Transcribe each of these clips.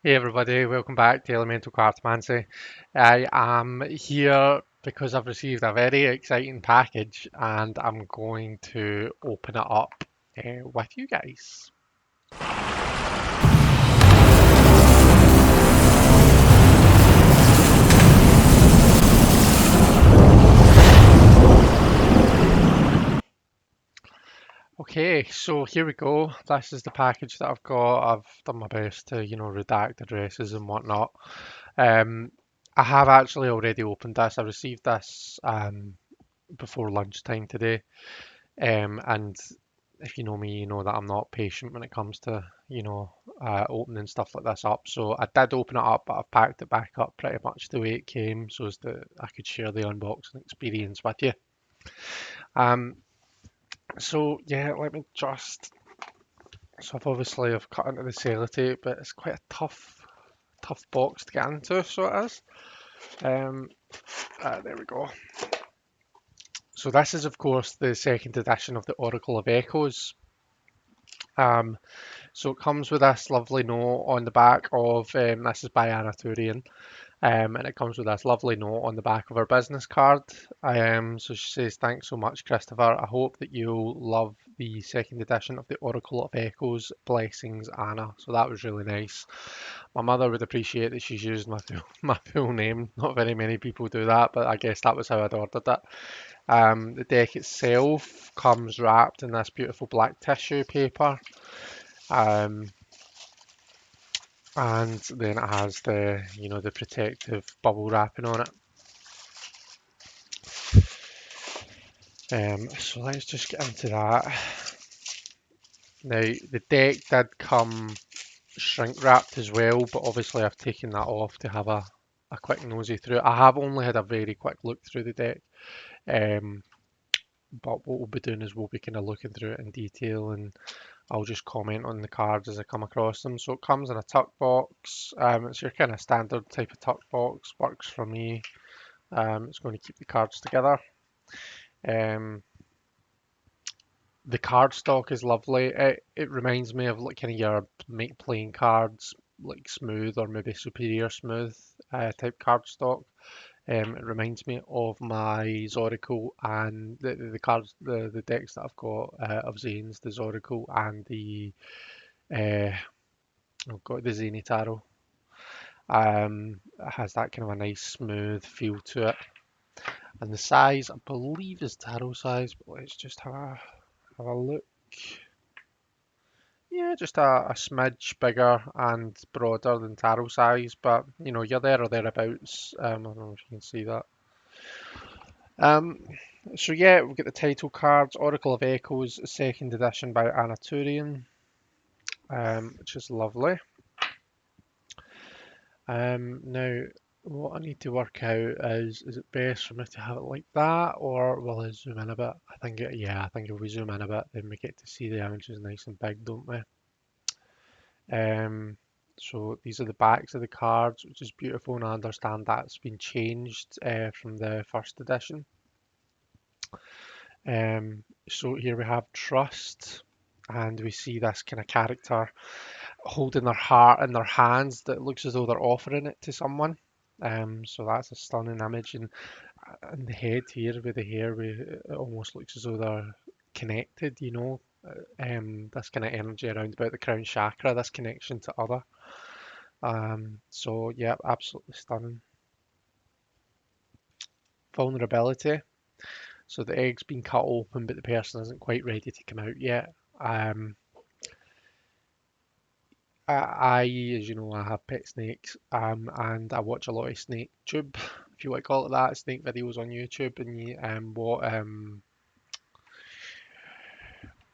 Hey everybody, welcome back to Elemental Cartomancy. I am here because I've received a very exciting package and I'm going to open it up with you guys. Okay, so here we go. This is the package that I've got. I've done my best to, redact addresses and whatnot. Um, I have actually already opened this. I received this before lunchtime today. And if you know me, you know that I'm not patient when it comes to, opening stuff like this up. So I did open it up, but I've packed it back up pretty much the way it came so as that I could share the unboxing experience with you. Um, so yeah, let me just, so I've cut into the sellotape, but it's quite a tough box to get into, so it is. Um, there we go. So this is of course the second edition of the Oracle of Echoes. Um, So it comes with this lovely note on the back of, this is by TOURIAN, and it comes with this lovely note on the back of her business card. So she says, "Thanks so much, Christopher. I hope that you'll love the second edition of the Oracle of Echoes. Blessings, Anna." So that was really nice. My mother would appreciate that she's used my full name. Not very many people do that, but I guess that was how I'd ordered it. The deck itself comes wrapped in this beautiful black tissue paper. Um, and then it has the protective bubble wrapping on it. So let's just get into that. Now the deck did come shrink wrapped as well, but obviously I've taken that off to have a quick nosy through it. I have only had a very quick look through the deck, um, but what we'll be doing is we'll be kind of looking through it in detail, and I'll just comment on the cards as I come across them. So it comes in a tuck box. It's your kind of standard type of tuck box. Works for me. It's going to keep the cards together. Um, the card stock is lovely. It reminds me of like kind of your make playing cards, like smooth or maybe superior smooth type card stock. It reminds me of my Zorical and the cards, the decks that I've got of Zane's, the Zorical and the uh, the Zenitaro. It has that kind of a nice smooth feel to it. And the size, I believe, is Taro size, but let's just have a look. Yeah, just a smidge bigger and broader than Taro size, but you're there or thereabouts. I don't know if you can see that. Um, so yeah, we've got the title cards, Oracle of Echoes, second edition by Anaturian, which is lovely. Now, what I need to work out is it best for me to have it like that, or will I zoom in a bit? Yeah, I think if we zoom in a bit, then we get to see the images nice and big, don't we? Um, so these are the backs of the cards, which is beautiful, and I understand that's been changed from the first edition. So here we have Trust, and we see this kind of character holding their heart in their hands that looks as though they're offering it to someone. So that's a stunning image, and the head here with the hair, it almost looks as though they're connected, this kind of energy around about the crown chakra, this connection to other. So yeah, absolutely stunning. Vulnerability. So the egg's been cut open, but the person isn't quite ready to come out yet. Um, as you know, I have pet snakes, and I watch a lot of snake tube, if you want to call it that, snake videos on YouTube, and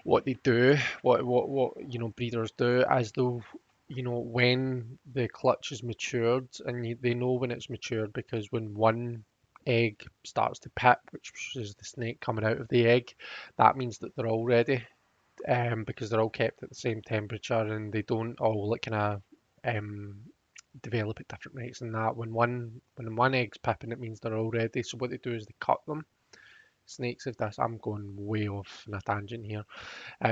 what they do, what breeders do, as though when the clutch is matured, and they know when it's matured because when one egg starts to pip, which is the snake coming out of the egg, that means that they're all ready, because they're all kept at the same temperature and they don't all like kind of develop at different rates. And that when one egg's pipping, it means they're all ready. So what they do is they cut them. Snakes have this. I'm going way off on a tangent here.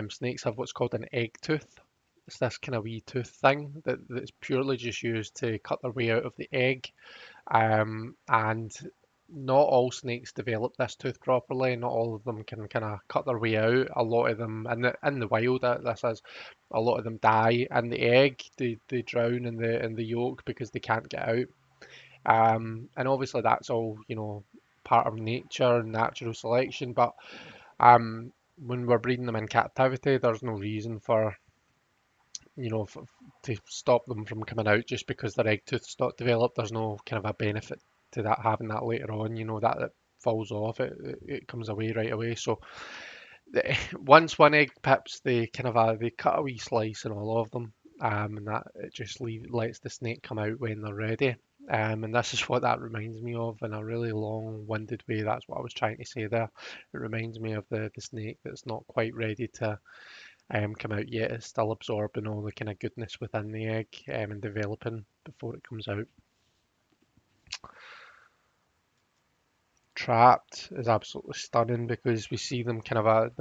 Snakes have what's called an egg tooth. It's this kind of wee tooth thing that's purely just used to cut their way out of the egg. And not all snakes develop this tooth properly. Not all of them can kind of cut their way out. A lot of them in the wild, this is, a lot of them die in the egg. They drown in the yolk because they can't get out. And obviously that's all, part of nature and natural selection. But when we're breeding them in captivity, there's no reason for, to stop them from coming out just because their egg tooth's not developed. There's no kind of a benefit to that having that later on. That it falls off, it comes away right away. So once one egg pips, they cut a wee slice in all of them, and that it just lets the snake come out when they're ready. And this is what that reminds me of in a really long-winded way. That's what I was trying to say there. It reminds me of the snake that's not quite ready to come out yet. It's still absorbing all the kind of goodness within the egg, and developing before it comes out. Trapped is absolutely stunning because we see them kind of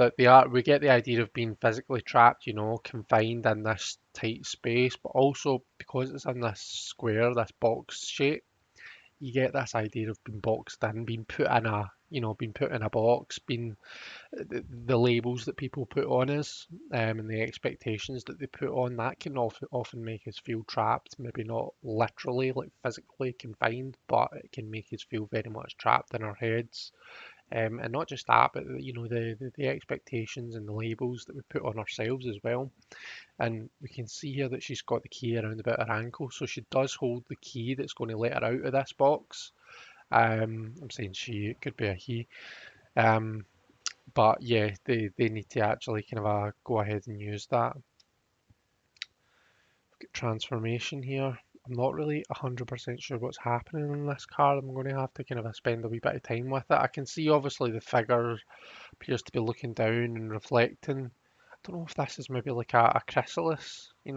we get the idea of being physically trapped, confined in this tight space, but also because it's in this square, this box shape, you get this idea of being boxed in, being put in being put in a box, being the labels that people put on us, and the expectations that they put on, that can often make us feel trapped. Maybe not literally, like physically confined, but it can make us feel very much trapped in our heads. And not just that, but the expectations and the labels that we put on ourselves as well. And we can see here that she's got the key around about her ankle, so she does hold the key that's going to let her out of this box. I'm saying she, it could be a he. Um, but yeah, they need to actually kind of go ahead and use that. Transformation here. I'm not really 100% sure what's happening in this card. I'm going to have to kind of spend a wee bit of time with it. I can see obviously the figure appears to be looking down and reflecting. I don't know if this is maybe like a chrysalis, if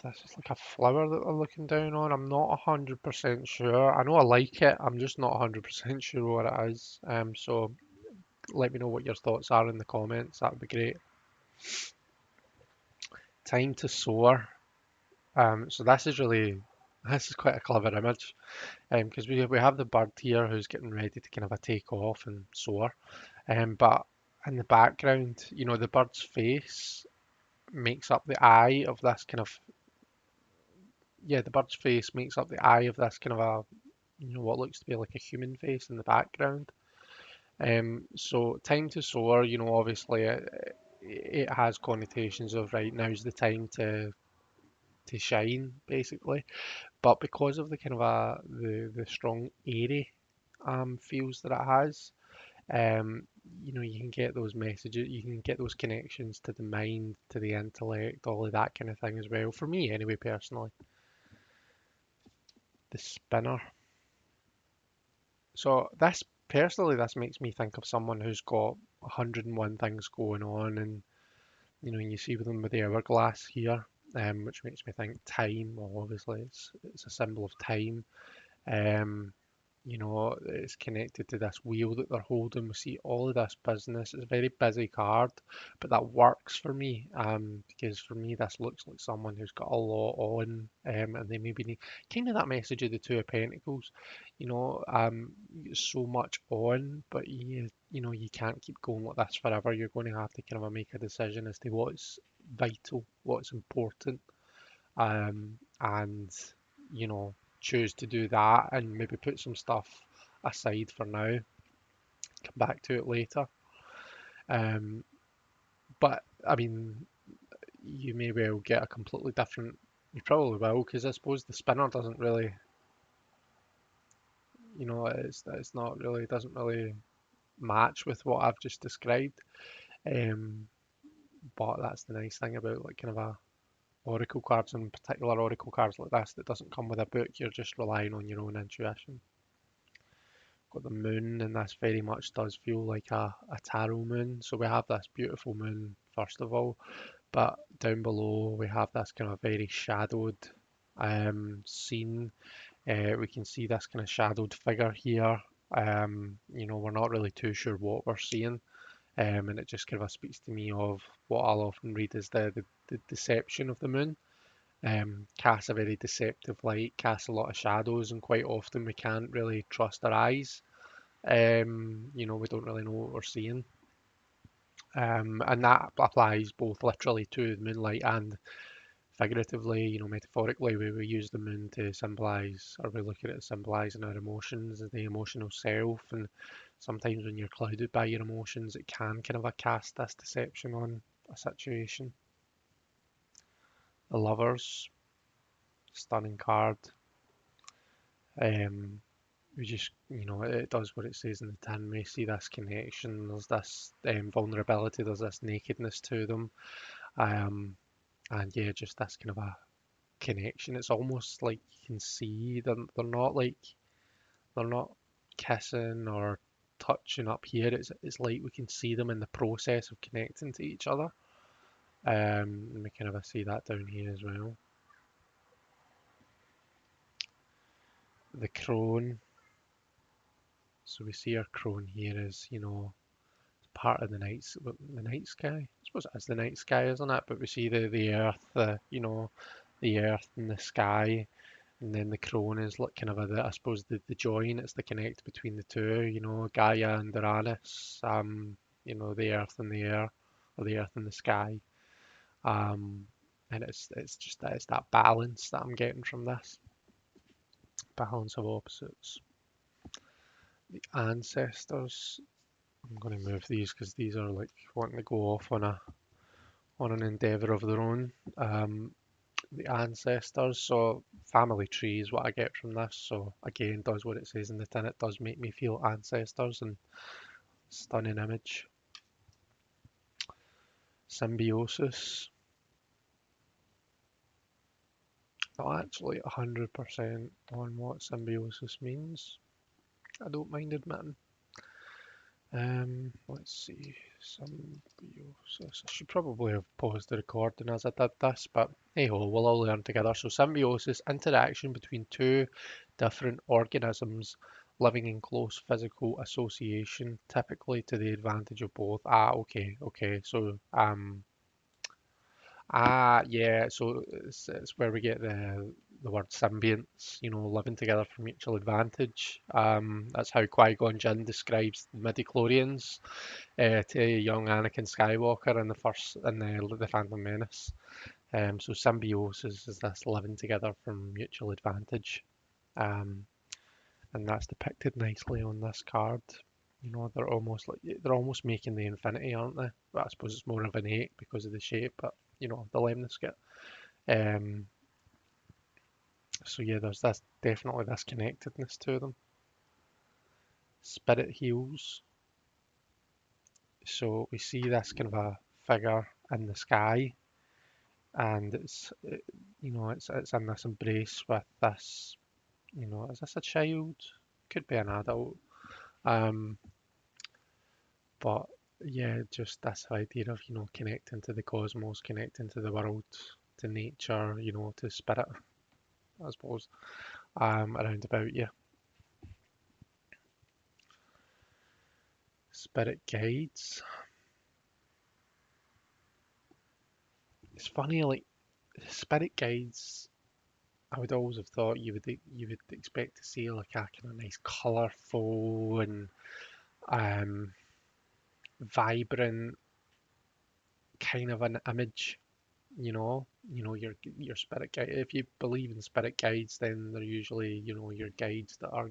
this is like a flower that they're looking down on. I'm not 100% sure. I know I like it. I'm just not 100% sure what it is. So let me know what your thoughts are in the comments. That would be great. Time to soar. So this is quite a clever image, because we have the bird here who's getting ready to kind of a take off and soar. But in the background, the bird's face makes up the eye of this kind of, yeah, the bird's face makes up the eye of this kind of what looks to be like a human face in the background. So time to soar, obviously it has connotations of, right, now's the time to shine, basically. But because of the kind of the strong airy feels that it has, um, you can get those messages, you can get those connections to the mind, to the intellect, all of that kind of thing as well. For me, anyway, personally, the spinner. So this makes me think of someone who's got 101 things going on, and you see with them with the hourglass here, which makes me think time. Well, obviously it's a symbol of time. Um, it's connected to this wheel that they're holding. We see all of this business. It's a very busy card, but that works for me, because for me this looks like someone who's got a lot on, and they maybe need kind of that message of the Two of Pentacles. So much on, but you can't keep going like this forever. You're going to have to kind of make a decision as to what's vital, what's important, and choose to do that and maybe put some stuff aside for now, come back to it later. Um, but I mean, you may well get a completely different. You probably will, because I suppose the spinner doesn't really, it's not really, doesn't really match with what I've just described. Um, but that's the nice thing about like kind of a oracle cards, and particular oracle cards like this that doesn't come with a book. You're just relying on your own intuition. Got the moon, and this very much does feel like a tarot moon. So we have this beautiful moon first of all, but down below we have this kind of very shadowed scene. We can see this kind of shadowed figure here. We're not really too sure what we're seeing. And it just kind of speaks to me of what I'll often read as the deception of the moon. Casts a very deceptive light, casts a lot of shadows, and quite often we can't really trust our eyes. We don't really know what we're seeing. And that applies both literally to the moonlight and figuratively, metaphorically. We use the moon to symbolize, or we look at it as symbolizing our emotions, the emotional self. And sometimes when you're clouded by your emotions, it can kind of cast this deception on a situation. The lovers, stunning card. Um, we just, it does what it says in the tin. We see this connection. There's this vulnerability. There's this nakedness to them. Um, and yeah, just this kind of a connection. It's almost like you can see them. They're not kissing or touching up here. It's like we can see them in the process of connecting to each other. And we kind of see that down here as well. The crone. So we see our crone here is, part of the night sky. I suppose it is the night sky, isn't it? But we see the earth, the earth and the sky, and then the crone is like kind of I suppose the join. It's the connect between the two. Gaia and Uranus. The earth and the air, or the earth and the sky. Um, and it's just that it's that balance that I'm getting from this balance of opposites. The ancestors. I'm going to move these because these are like wanting to go off on an endeavour of their own. The ancestors, so family tree is what I get from this. So again, does what it says in the tin. It does make me feel ancestors and stunning image. Symbiosis. Not actually 100% on what symbiosis means. I don't mind admitting. Let's see. Symbiosis. I should probably have paused the recording as I did this, but hey ho, we'll all learn together. So, symbiosis, interaction between two different organisms living in close physical association, typically to the advantage of both. Okay, okay. Yeah. So it's where we get the word symbionts. Living together for mutual advantage. That's how Qui-Gon Jinn describes the midichlorians to young Anakin Skywalker in the Phantom Menace. So symbiosis is this living together for mutual advantage, um, and that's depicted nicely on this card. They're almost making the infinity, aren't they? But I suppose it's more of an eight because of the shape, but the lemniscate. Um, so yeah, there's this definitely this connectedness to them. Spirit heals. So we see this kind of a figure in the sky, and it's in this embrace with this. Is this a child? Could be an adult. Um, but yeah, just this idea of connecting to the cosmos, connecting to the world, to nature, to spirit, I suppose, around about you. Spirit guides. It's funny, like spirit guides. I would always have thought you would expect to see like a kind of nice, colourful and um, vibrant kind of an image. Your spirit guide. If you believe in spirit guides, then they're usually your guides that are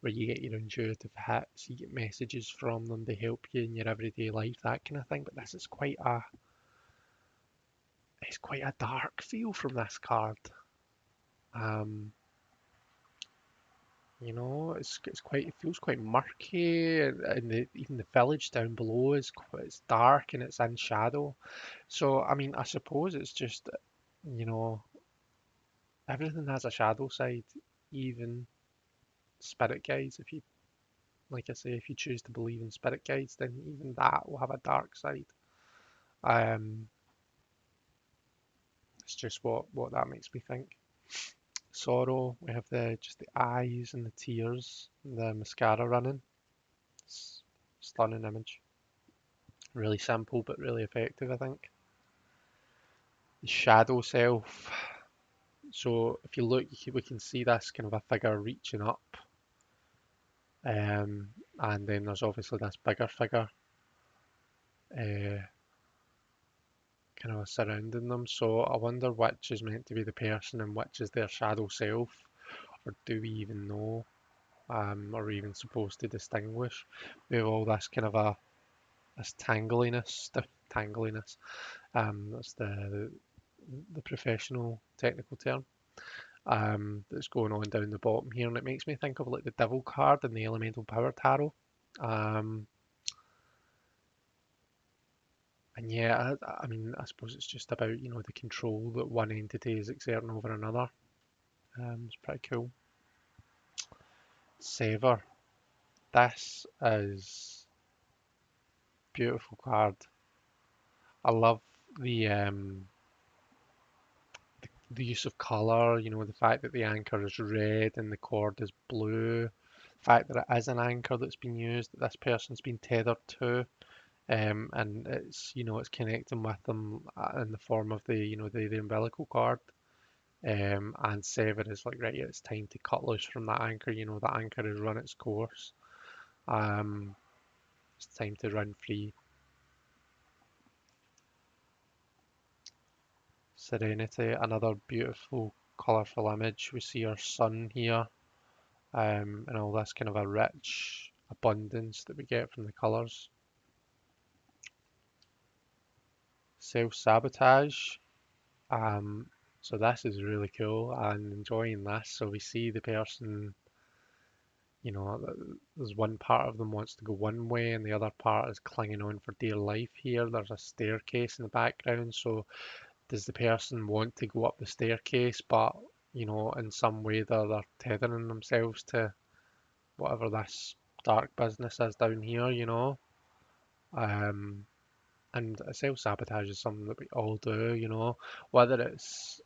where you get your intuitive hits, you get messages from them, they help you in your everyday life, that kind of thing. But this is quite a dark feel from this card. Um, it feels quite murky, and even the village down below it's dark and it's in shadow. So I mean, I suppose it's just you know everything has a shadow side, even spirit guides. If you like I say, if you choose to believe in spirit guides, then even that will have a dark side. Um, it's just what that makes me think. Sorrow. We have the eyes and the tears, the mascara running. Stunning image. Really simple but really effective, I think. The shadow self. So if you look, we can see this kind of a figure reaching up, and then there's obviously this bigger figure, uh, kind of surrounding them. So I wonder which is meant to be the person and which is their shadow self, or do we even know? Are we even supposed to distinguish? We have all this kind of a this tangliness, tangliness. That's the professional technical term. That's going on down the bottom here, and it makes me think of like the Devil card and the Elemental Power Tarot. Um, and yeah, I mean, I suppose it's just about the control that one entity is exerting over another. It's pretty cool. Sever. This is beautiful card. I love the um, the use of color. The fact that the anchor is red and the cord is blue. The fact that it is an anchor that's been used, that this person's been tethered to. And it's connecting with them in the form of the umbilical cord. And Seven is like, right, yeah, it's time to cut loose from that anchor. That anchor has run its course. Um, it's time to run free. Serenity, another beautiful, colourful image. We see our sun here, and all this kind of a rich abundance that we get from the colours. Self-sabotage. Um, so this is really cool. I'm enjoying this. So we see the person, there's one part of them wants to go one way and the other part is clinging on for dear life here. There's a staircase in the background. So does the person want to go up the staircase, but, in some way they're tethering themselves to whatever this dark business is down here. Um, and self-sabotage is something that we all do. Whether it's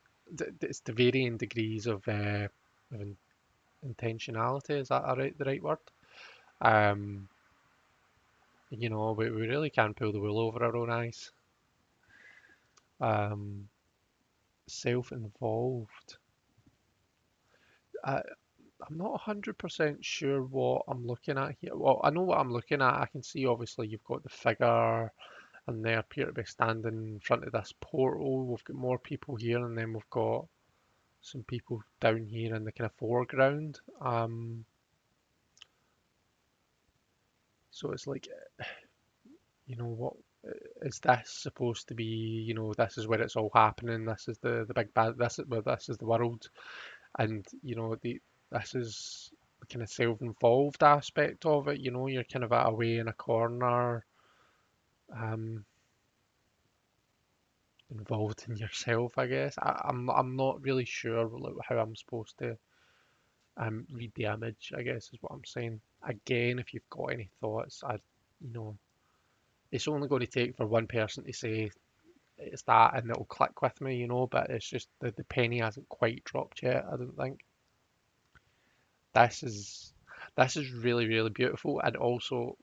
to varying degrees of intentionality. Is that the right word? Um, we really can pull the wool over our own eyes. Um, Self-involved. I, I'm not 100% sure what I'm looking at here. Well, I know what I'm looking at. I can see obviously you've got the figure and they appear to be standing in front of this portal. We've got more people here and then we've got some people down here in the kind of foreground. So it's like, what is this supposed to be? This is where it's all happening. This is the big bad. This is the world, and this is the kind of self-involved aspect of it. You're kind of away in a corner, um, involved in yourself. I guess I'm not really sure like, how I'm supposed to read the image. I guess is what I'm saying. Again, if you've got any thoughts, you know, it's only going to take for one person to say it's that and it'll click with me, but it's just the penny hasn't quite dropped yet, I don't think. This is this is really, really beautiful. And also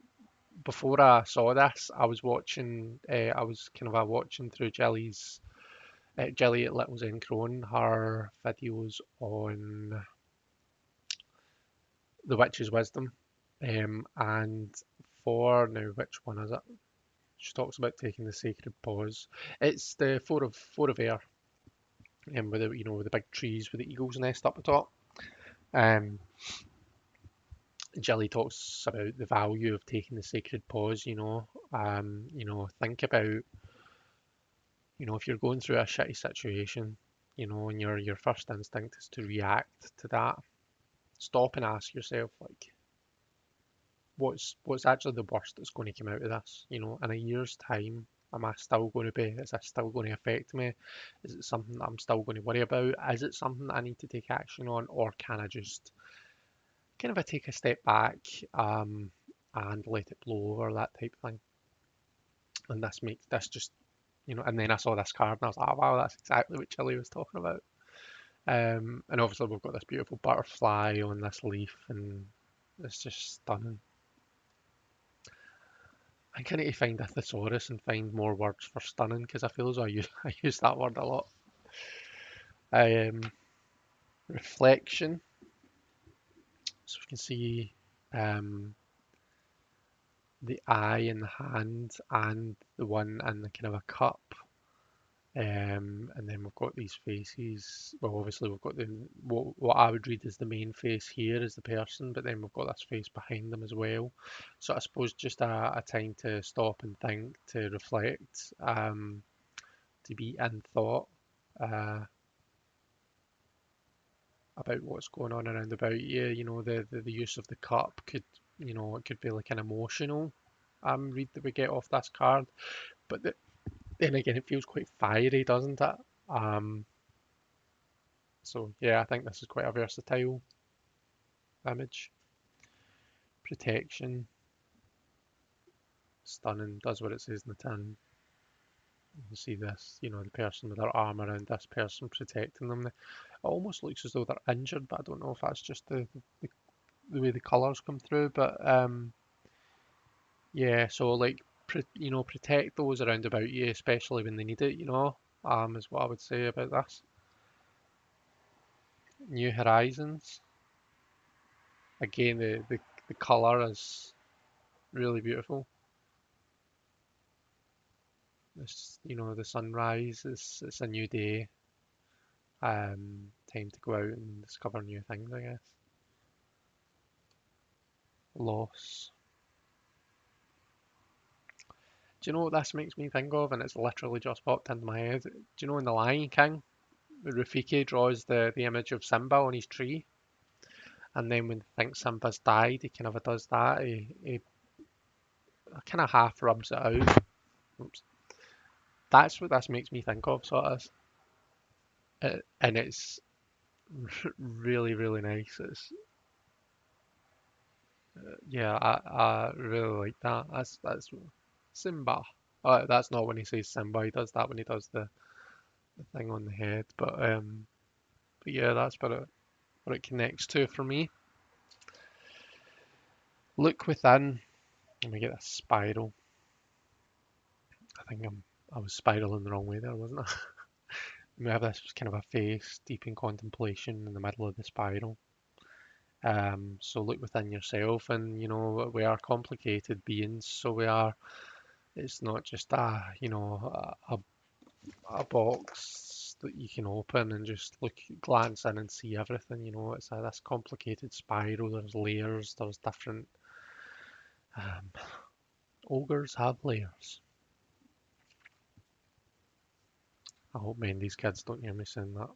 before I saw this, I was kind of watching through Jelly at Little's Crone, her videos on the witch's wisdom. And for now, which one is it? She talks about taking the sacred pause. It's the four of air, with with the big trees with the eagle's nest up the top. Um, Jilly talks about the value of taking the sacred pause. Think about if you're going through a shitty situation, and your first instinct is to react to that. Stop and ask yourself like, what's actually the worst that's going to come out of this? In a year's time, am I still going to be? Is this still going to affect me? Is it something that I'm still going to worry about? Is it something that I need to take action on, or can I just kind of take a step back, and let it blow over, that type of thing? And this makes this just And then I saw this card and I was like, oh, wow, that's exactly what Chile was talking about. And obviously we've got this beautiful butterfly on this leaf, and it's just stunning. I kind of need to find a thesaurus and find more words for stunning because I feel as though I use that word a lot. Um, Reflection. So we can see um, the eye in the hand and the one in the kind of a cup. And then we've got these faces. Well, obviously we've got what I would read as the main face here is the person, but then we've got this face behind them as well. So I suppose just a time to stop and think, to reflect, to be in thought uh, about what's going on around about you. You know, the use of the cup could, you know, it could be like an emotional read that we get off this card, but then again, it feels quite fiery, doesn't it? Um, So yeah, I think this is quite a versatile image. Protection, stunning, does what it says in the tin. You can see this, you know, the person with their arm around this person protecting them. It almost looks as though they're injured, but I don't know if that's just the way the colours come through. But yeah, so like, you know, protect those around about you, especially when they need it, you know, is what I would say about this. New Horizons. Again, the colour is really beautiful. It's, you know, the sunrise, it's a new day. Time to go out and discover new things, I guess. Loss. Do you know what this makes me think of? And it's literally just popped into my head. Do you know in The Lion King, Rafiki draws the image of Simba on his tree, and then when he thinks Simba's died, he kind of does that. He kind of half rubs it out. Oops. That's what this makes me think of, sort of. And it's really, really nice. It's Yeah, I really like that. That's Simba. That's not when he says Simba. He does that when he does the thing on the head. But yeah, that's what it connects to for me. Look within. Let me get a spiral. I think I was spiraling the wrong way there, wasn't I? We have this kind of a face deep in contemplation in the middle of the spiral. So look within yourself, and you know we are complicated beings, so we are. It's not just a box that you can open and just glance in and see everything. You know, it's this complicated spiral. There's layers. There's different. Um, Ogres have layers. I hope Mendy's kids don't hear me saying that.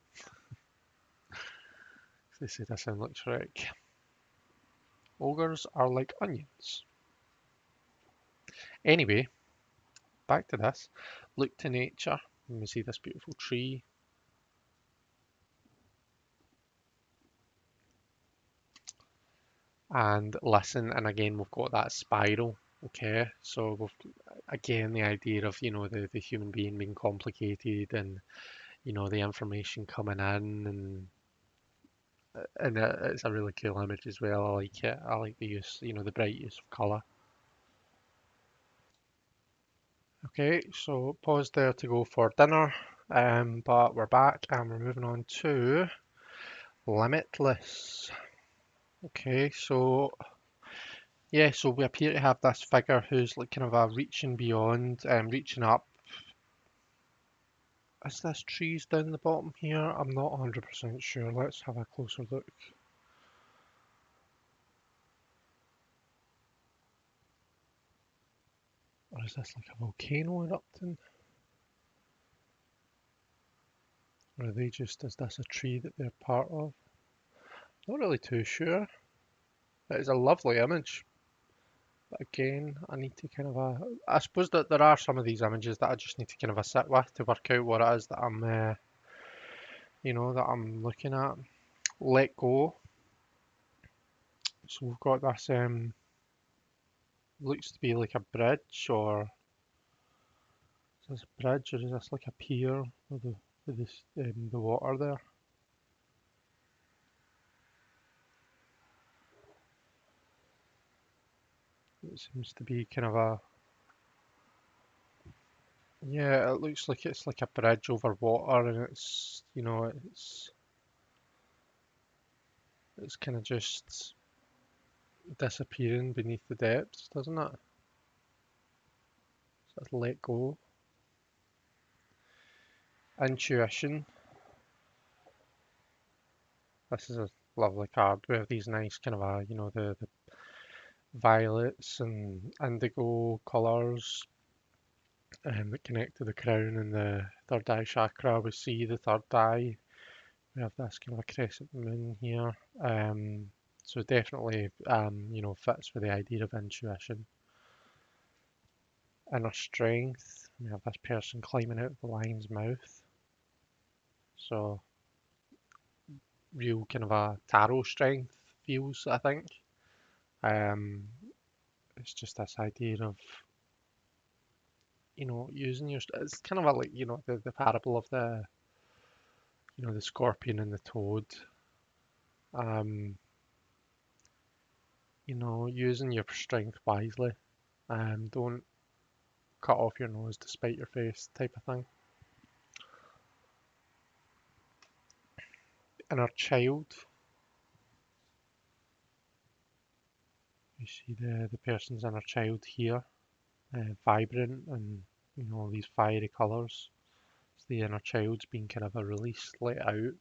They say I sound like Shrek. Ogres are like onions. Anyway, back to this. Look to nature. And we see this beautiful tree. And listen, and again, we've got that spiral. Okay, so we've again the idea of, you know, the human being being complicated, and you know the information coming in, and it's a really cool image as well. I like it. I like the use, you know, the bright use of color. Okay, so pause there to go for dinner. But we're back and we're moving on to Limitless. Okay, so yeah, so we appear to have this figure who's like kind of a reaching beyond, reaching up. Is this trees down the bottom here? I'm not 100% sure. Let's have a closer look. Or is this like a volcano erupting? Or are they just, is this a tree that they're part of? Not really too sure. It is a lovely image. But again, I need to kind of, I suppose that there are some of these images that I just need to kind of sit with to work out what it is that that I'm looking at. Let go. So we've got this, looks to be like a bridge, or is this a bridge, or is this like a pier with this, the water there? It seems to be kind of a Yeah, it looks like it's like a bridge over water, and it's kind of just disappearing beneath the depths, doesn't it? So it's let go. Intuition. This is a lovely card. We have these nice kind of the violets and indigo colours that connect to the crown and the third eye chakra. We see the third eye. We have this kind of a crescent moon here. So definitely, fits with the idea of intuition. Inner strength. We have this person climbing out of the lion's mouth. So real kind of a tarot strength feels, I think. Um, it's just this idea of, using it's kind of a, like, the parable of the scorpion and the toad. Um, using your strength wisely. Don't cut off your nose to spite your face type of thing. Inner child. You see the person's inner child here, vibrant and these fiery colours. It's the inner child's being kind of a release, let out.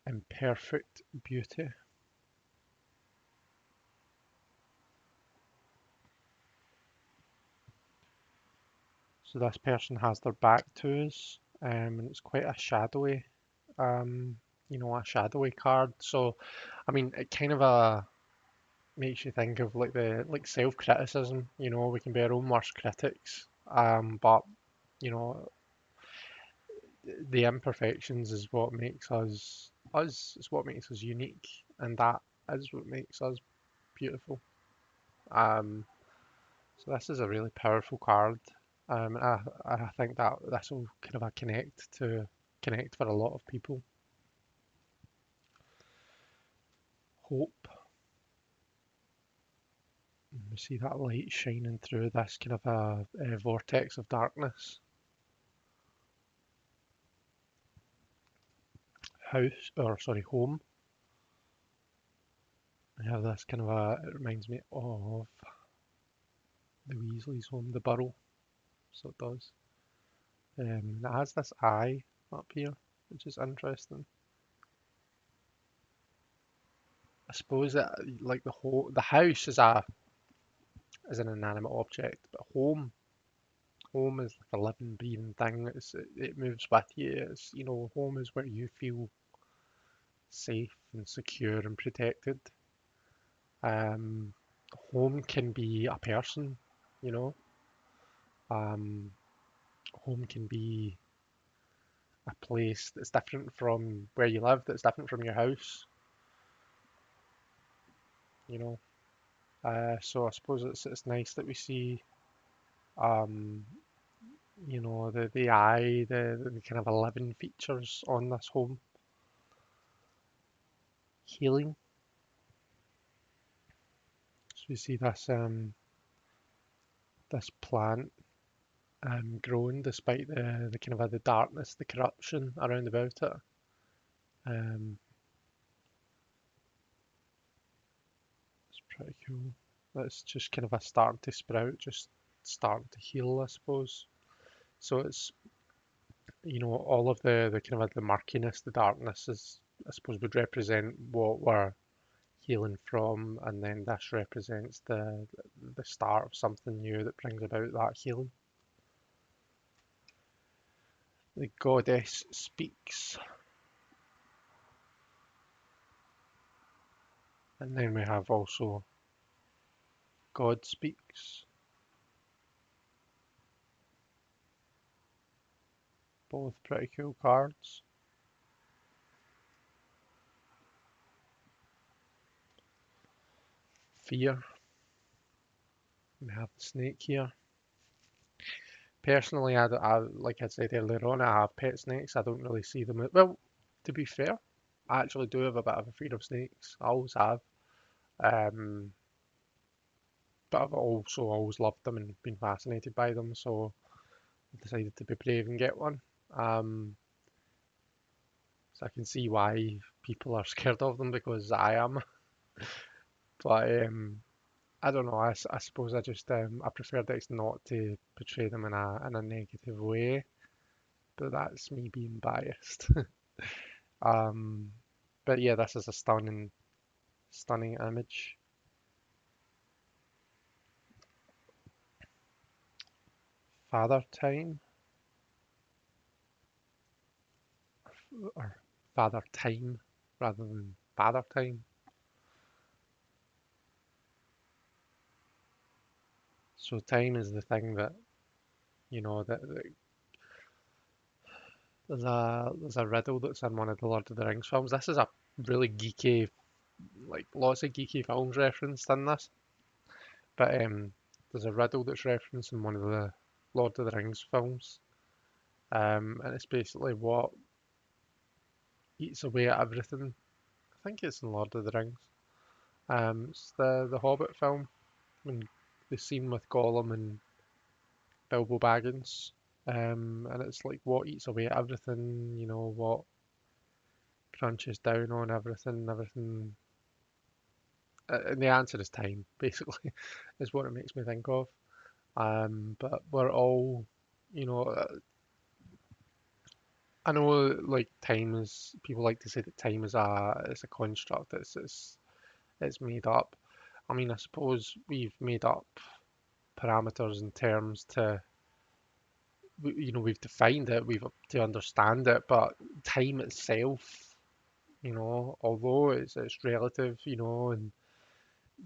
Imperfect beauty. So this person has their back to us, and it's quite a shadowy, um, a shadowy card. So, I mean, it kind of makes you think of like the like self-criticism. We can be our own worst critics, but you know, the imperfections is what makes us us. It's what makes us unique, and that is what makes us beautiful. Um, so this is a really powerful card. I think that this will kind of connect for a lot of people. Hope. We see that light shining through this kind of a vortex of darkness. House, or sorry, home. I have this kind of it reminds me of the Weasley's home, the Burrow. So it does. It has this eye up here, which is interesting. I suppose that like the house is an inanimate object, but home is like a living, breathing thing. It moves with you. Home is where you feel safe and secure and protected. Um, Home can be a person, you know. Um, Home can be a place that's different from where you live, that's different from your house, you know. So I suppose it's nice that we see, um, the eye, the kind of 11 features on this home. Healing. So we see this plant growing despite the kind of the darkness, the corruption around about it. Um, it's pretty cool. It's just kind of a starting to sprout, just starting to heal, I suppose. So it's all of the kind of the murkiness, the darkness is, I suppose, would represent what we're healing from, and then this represents the start of something new that brings about that healing. The goddess speaks, and then we have also God speaks. Both pretty cool cards. Fear. We have the snake here. Personally, like I said earlier on, I have pet snakes. I don't really see them. Well, to be fair, I actually do have a bit of a fear of snakes. I always have. Um, but I've also always loved them and been fascinated by them, so I decided to be brave and get one. Um, so I can see why people are scared of them because I am, but I don't know. I suppose I prefer Dex not to portray them in a negative way, but that's me being biased. Um, but yeah, this is a stunning image. Father Time or Father Time rather than Father Time. So time is the thing that that there's a riddle that's in one of the Lord of the Rings films. This is a really geeky, like lots of geeky films referenced in this, but there's a riddle that's referenced in one of the Lord of the Rings films, and it's basically what eats away at everything. I think it's in Lord of the Rings. It's the Hobbit film, and the scene with Gollum and Bilbo Baggins. And it's like what eats away at everything, what crunches down on everything. And the answer is time, basically, is what it makes me think of. But we're all, you know, I know like time is, people like to say that time is a construct, it's made up. I mean, I suppose we've made up parameters and terms to, we've defined it, we've to understand it, but time itself, although it's relative, and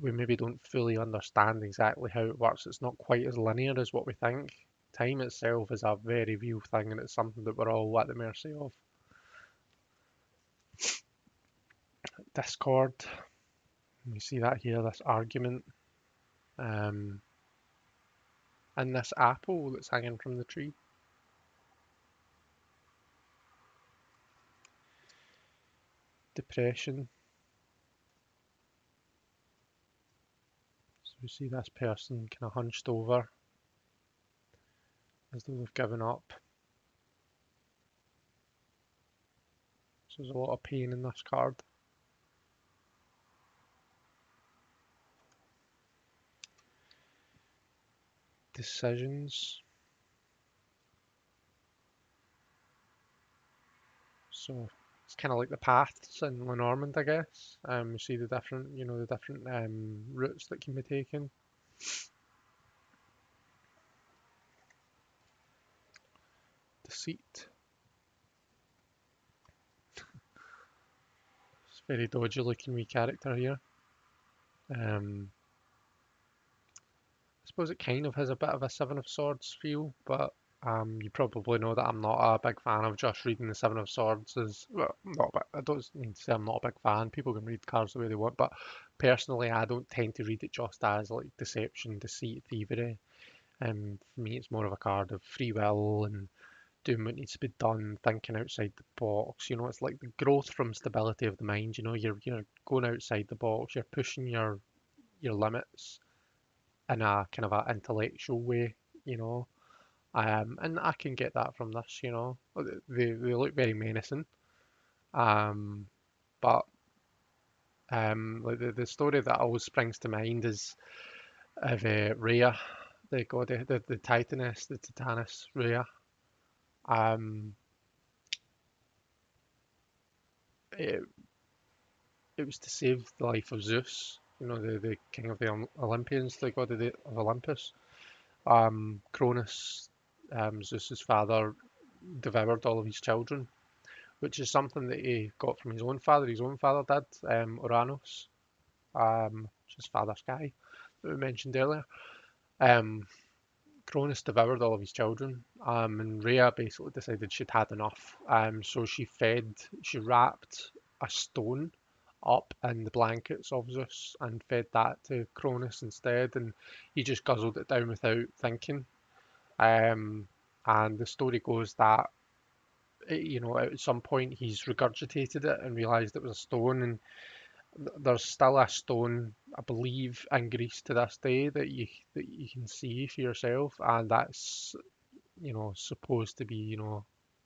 we maybe don't fully understand exactly how it works. It's not quite as linear as what we think. Time itself is a very real thing, and it's something that we're all at the mercy of. Discord, we see that here, this argument, um, and this apple that's hanging from the tree. Depression. So we see this person kind of hunched over as though they've given up. So there's a lot of pain in this card. Decisions. So it's kind of like the paths in Lenormand, I guess. You see the different routes that can be taken. Deceit. It's a very dodgy looking wee character here. I suppose it kind of has a bit of a Seven of Swords feel, but you probably know that I'm not a big fan of just reading the Seven of Swords as well. Not, but I don't mean to say I'm not a big fan. People can read cards the way they want, but personally, I don't tend to read it just as like deception, deceit, thievery. For me, it's more of a card of free will and doing what needs to be done, thinking outside the box. It's like the growth from stability of the mind. You're going outside the box. You're pushing your limits in a kind of a intellectual way. You know, and I can get that from this. They look very menacing. Um, but like the story that always springs to mind is of Rhea, the god, the Titaness, the Titaness Rhea. Um, it, it was to save the life of Zeus, the king of the Olympians, the god of Olympus. Cronus, Zeus's father, devoured all of his children, which is something that he got from his own father. His own father did, Uranus, which is Father Sky, that we mentioned earlier. Um, Cronus devoured all of his children, and Rhea basically decided she'd had enough. So she wrapped a stone up in the blankets of Zeus and fed that to Cronus instead, and he just guzzled it down without thinking. Um, and the story goes that at some point he's regurgitated it and realised it was a stone, and There's still a stone, I believe, in Greece to this day that you can see for yourself, and that's supposed to be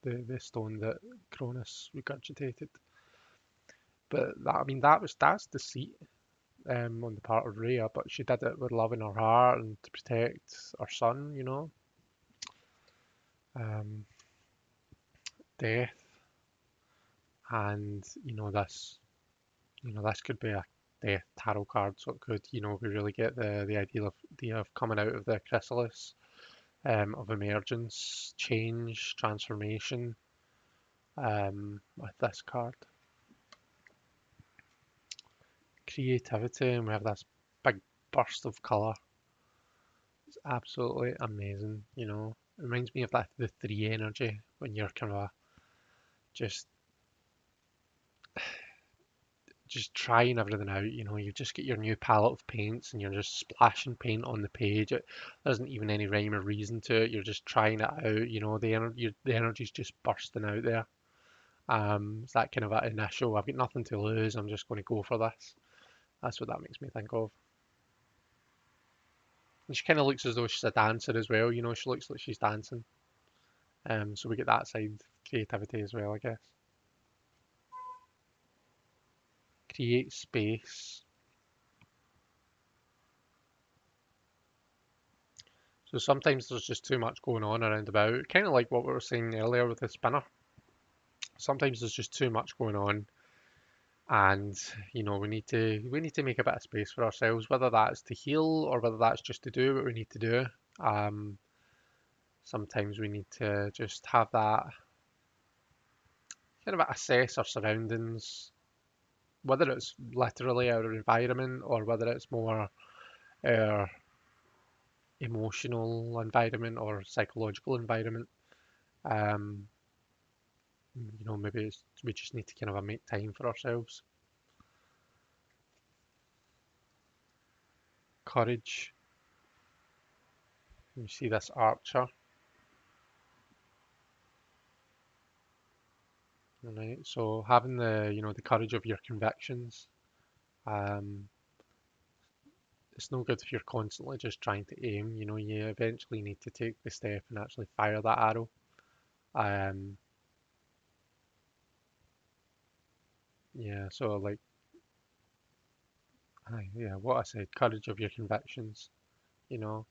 the stone that Cronus regurgitated. But that, I mean, that's deceit on the part of Rhea, but she did it with love in her heart and to protect her son. Um, Death, and this could be a death tarot card, so it could, we really get the idea of coming out of the chrysalis, of emergence, change, transformation, with this card. Creativity, and we have this big burst of colour. It's absolutely amazing. It reminds me of that the three energy when you're kind of just just trying everything out. You just get your new palette of paints and you're just splashing paint on the page. There isn't even any rhyme or reason to it. You're just trying it out. The energy's just bursting out there. It's that kind of an initial, I've got nothing to lose, I'm just going to go for this. That's what that makes me think of. And she kind of looks as though she's a dancer as well. She looks like she's dancing. So we get that side creativity as well, I guess. Create space. So sometimes there's just too much going on around about, kind of like what we were saying earlier with the spinner. Sometimes there's just too much going on, and we need to make a bit of space for ourselves, whether that's to heal or whether that's just to do what we need to do. Um, Sometimes we need to just have that kind of assess our surroundings, whether it's literally our environment or whether it's more our emotional environment or psychological environment. Um, Maybe we just need to kind of make time for ourselves. Courage. You see this archer, right? So having the courage of your convictions. Um, it's no good if you're constantly just trying to aim. You eventually need to take the step and actually fire that arrow. Um, yeah. So like, yeah, what I said, courage of your convictions. You know,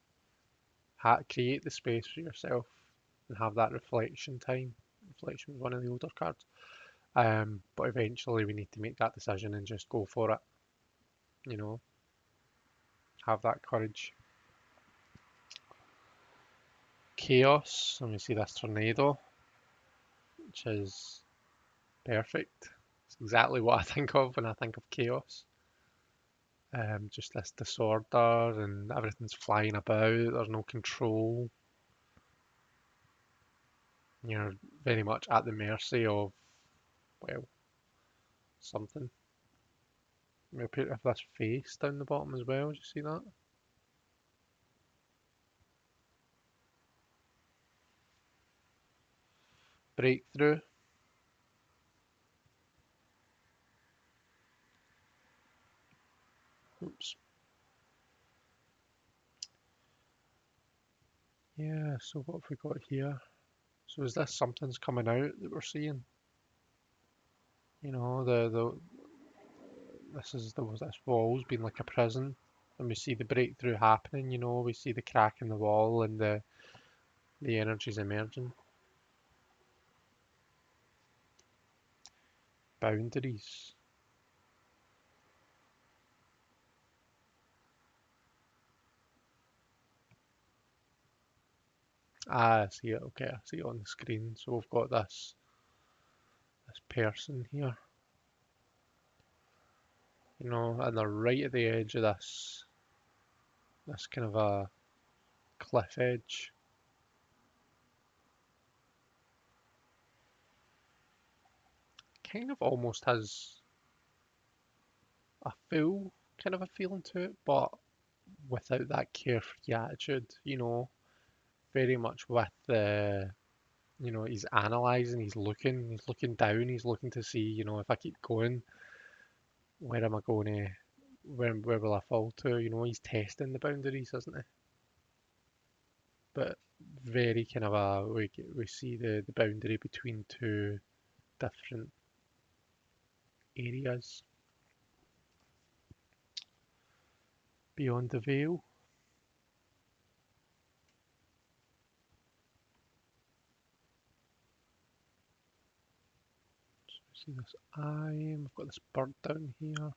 create the space for yourself and have that reflection time. Reflection was one of the older cards. But eventually we need to make that decision and just go for it. You know, have that courage. Chaos, and we see this tornado, which is perfect. It's exactly what I think of when I think of chaos. Just this disorder and everything's flying about, there's no control. You're very much at the mercy of, well, something. We'll put this face down the bottom as well, do you see that? Breakthrough. Oops. Yeah, so what have we got here? So is this something's coming out that we're seeing? The this wall's been like a prison, and we see the breakthrough happening. We see the crack in the wall and the energies emerging. Boundaries. I see it. Okay, I see it on the screen. So we've got this person here, and they're right at the edge of this kind of a cliff edge. Kind of almost has a fool kind of a feeling to it, but without that carefree attitude. Very much with he's analysing, he's looking down, he's looking to see, if I keep going, Where am I going to, where will I fall to? You know, he's testing the boundaries, isn't he? But very kind of we see the boundary between two different areas beyond the veil. So we see this eye, we've got this bird down here.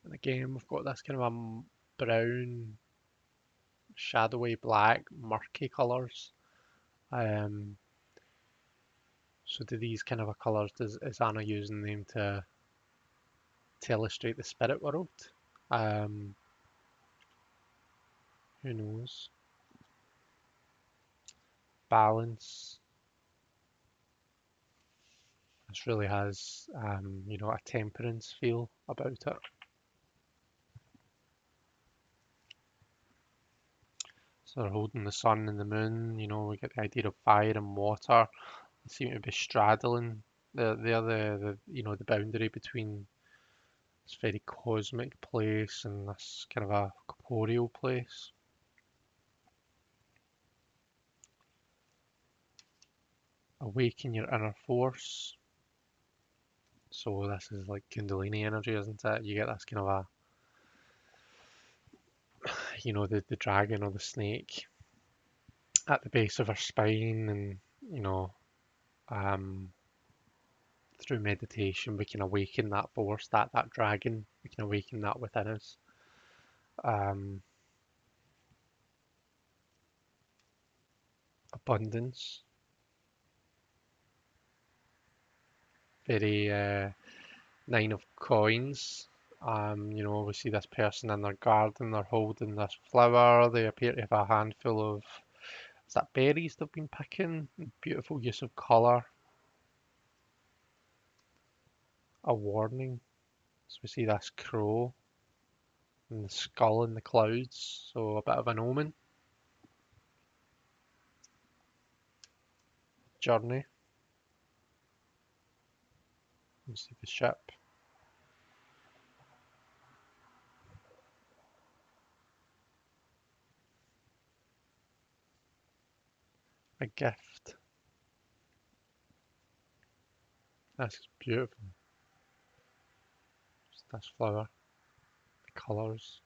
And again, we've got this kind of a brown, shadowy black, murky colours. Um, so do these kind of colours, is Anna using them to illustrate the spirit world? Um, who knows? Balance. This really has, you know, a temperance feel about it. So they're holding the sun and the moon. You know, we get the idea of fire and water. They seem to be straddling the you know, the boundary between this very cosmic place and this kind of a corporeal place. Awaken your inner force. So this is like Kundalini energy, isn't it? You get this kind of a, you know, the dragon or the snake at the base of her spine, and you know, um, through meditation we can awaken that force, that dragon. We can awaken that within us. Um, Abundance, very nine of coins. You know, we see this person in their garden, they're holding this flower. They appear to have a handful of, is that berries they've been picking? Beautiful use of colour. A warning. So we see this crow and the skull in the clouds, so a bit of an omen. Journey. We see the ship. A gift. This is beautiful. Just this flower. The colours.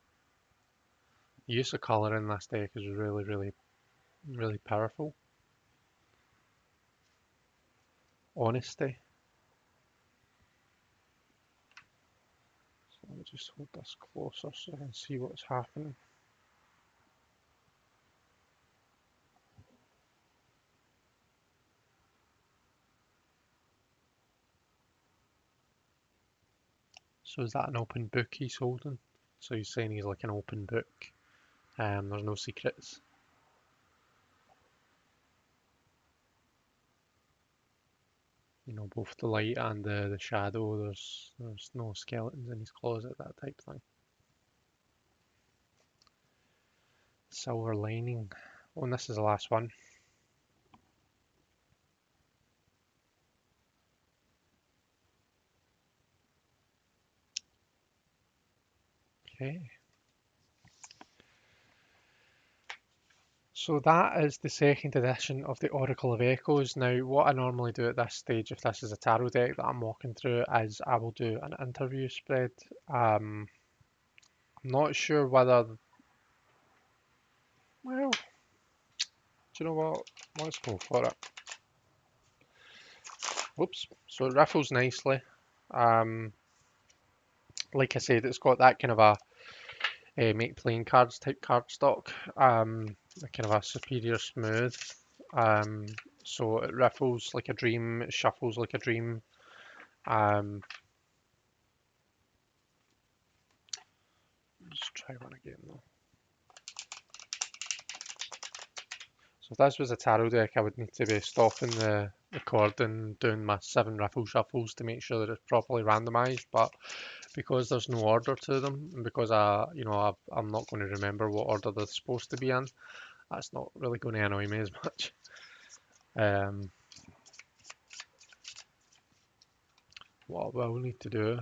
The use of colour in this deck is really, really, really powerful. Honesty. So let me just hold this closer so I can see what's happening. So is that an open book he's holding? So he's saying he's like an open book. There's no secrets. You know, both the light and the shadow. There's no skeletons in his closet, that type thing. Silver lining. Oh, and this is the last one. Okay. So that is the second edition of the Oracle of Echoes. Now, what I normally do at this stage, if this is a tarot deck that I'm walking through, is I will do an interview spread. I'm not sure whether, well, do you know what? Let's go for it. Whoops. So it riffles nicely. Um, like I said, it's got that kind of a make playing cards type card stock. Kind of a superior smooth. Um, so it riffles like a dream, it shuffles like a dream. Um, let's try one again though. So if this was a tarot deck, I would need to be stopping the recording, doing my 7 riffle shuffles to make sure that it's properly randomised. But because there's no order to them, and because you know, I'm not going to remember what order they're supposed to be in, that's not really going to annoy me as much. Um, what I will need to do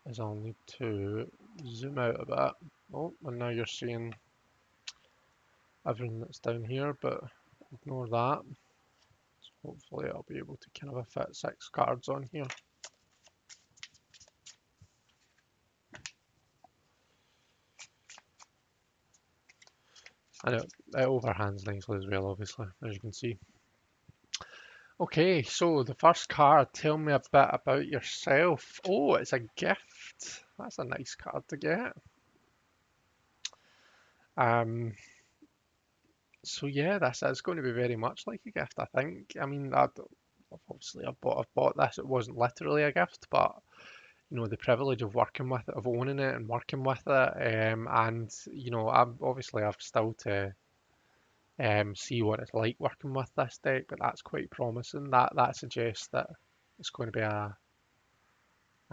is I'll need to zoom out a bit. Oh, and now you're seeing everything that's down here, but ignore that. Hopefully I'll be able to kind of fit 6 cards on here. And it overhands nicely as well, obviously, as you can see. Okay, so the first card, tell me a bit about yourself. Oh, it's a gift. That's a nice card to get. Um, so yeah, this is going to be very much like a gift, I think. I mean, obviously I've bought this. It wasn't literally a gift, but you know, the privilege of working with it, of owning it and working with it, and you know, I've still to see what it's like working with this deck, but that's quite promising. That suggests that it's going to be a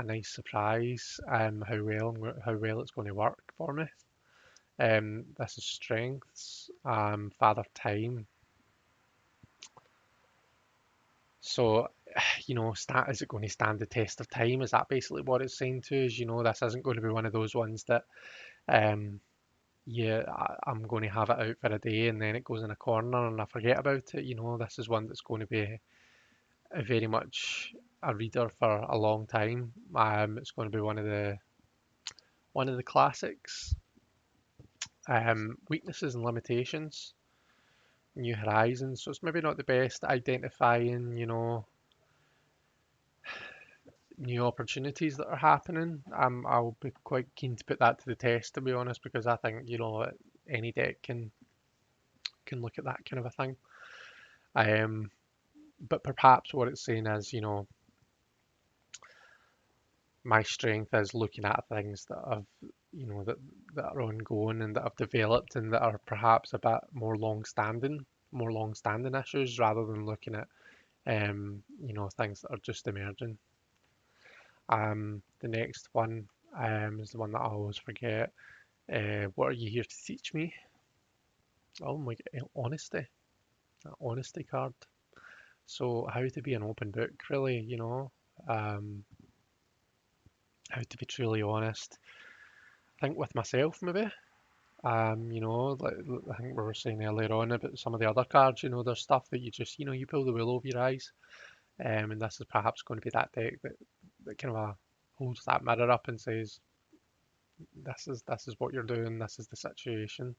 nice surprise, how well it's going to work for me. This is strengths, Father Time. So, you know, is it going to stand the test of time? Is that basically what it's saying to us? You know, this isn't going to be one of those ones that, um, yeah, I'm going to have it out for a day and then it goes in a corner and I forget about it. You know, this is one that's going to be very much a reader for a long time. It's going to be one of the classics. Weaknesses and limitations, new horizons. So it's maybe not the best at identifying, you know, new opportunities that are happening. I'll be quite keen to put that to the test, to be honest, because I think, you know, any deck can look at that kind of a thing. Um, but perhaps what it's saying is, you know, my strength is looking at things that have, you know, that are ongoing and that have developed and that are perhaps a bit more long-standing issues rather than looking at, you know, things that are just emerging. The next one is the one that I always forget. What are you here to teach me? Oh my God, honesty, that honesty card. So how to be an open book, really, you know, um, how to be truly honest. I think with myself, maybe. You know, like I think we were saying earlier on about some of the other cards, you know, there's stuff that you just, you know, you pull the wool over your eyes. And this is perhaps going to be that deck that kind of holds that mirror up and says, this is what you're doing, this is the situation.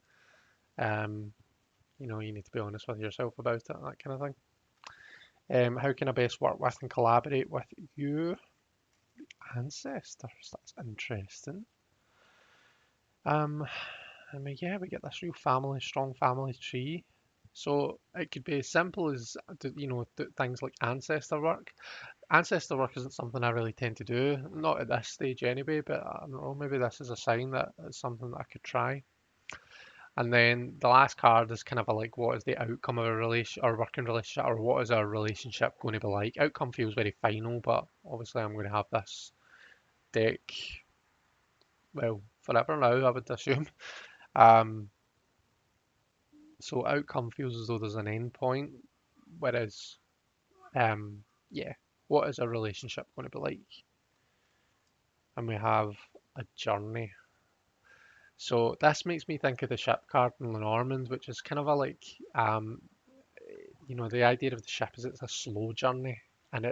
Um, you know, you need to be honest with yourself about it, that kind of thing. How can I best work with and collaborate with you, ancestors? That's interesting. Um, I mean, yeah, we get this real family, strong family tree. So it could be as simple as, you know, things like ancestor work. Ancestor work isn't something I really tend to do, not at this stage anyway, but I don't know, maybe this is a sign that it's something that I could try. And then the last card is kind of a like, what is the outcome of a relation or working relationship, or what is our relationship going to be like? Outcome feels very final, but obviously I'm going to have this deck, well, forever now, I would assume. Um, so outcome feels as though there's an end point, whereas, yeah, what is a relationship going to be like? And we have a journey. So this makes me think of the ship card in Lenormand, which is kind of a like, you know, the idea of the ship is it's a slow journey, and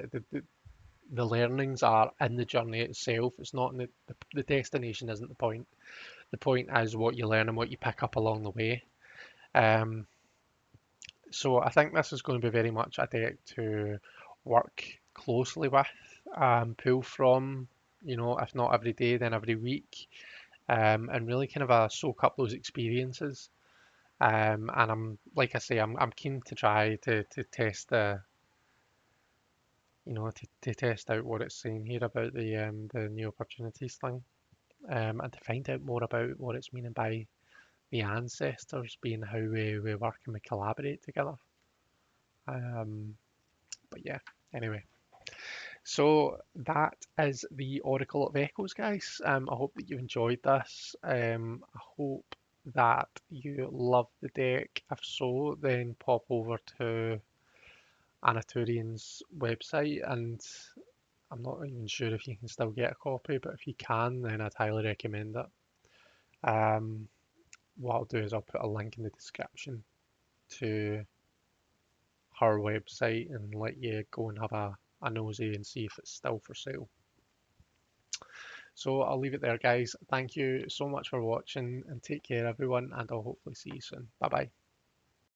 the learnings are in the journey itself. It's not in the destination isn't the point. The point is what you learn and what you pick up along the way. Um, so I think this is going to be very much a deck to work closely with, pull from, you know, if not every day, then every week, and really kind of soak up those experiences. And I'm, like I say, I'm keen to try to test you know, to test out what it's saying here about the new opportunities thing, and to find out more about what it's meaning by the ancestors being how we work and we collaborate together. Um, but yeah, anyway. So that is the Oracle of Echoes, guys. I hope that you enjoyed this. I hope that you love the deck. If so, then pop over to Anaturian's website and I'm not even sure if you can still get a copy, but if you can, then I'd highly recommend it. Um, what I'll do is I'll put a link in the description to her website and let you go and have a nosy and see if it's still for sale. So I'll leave it there, guys. Thank you so much for watching and take care, everyone, and I'll hopefully see you soon. Bye bye.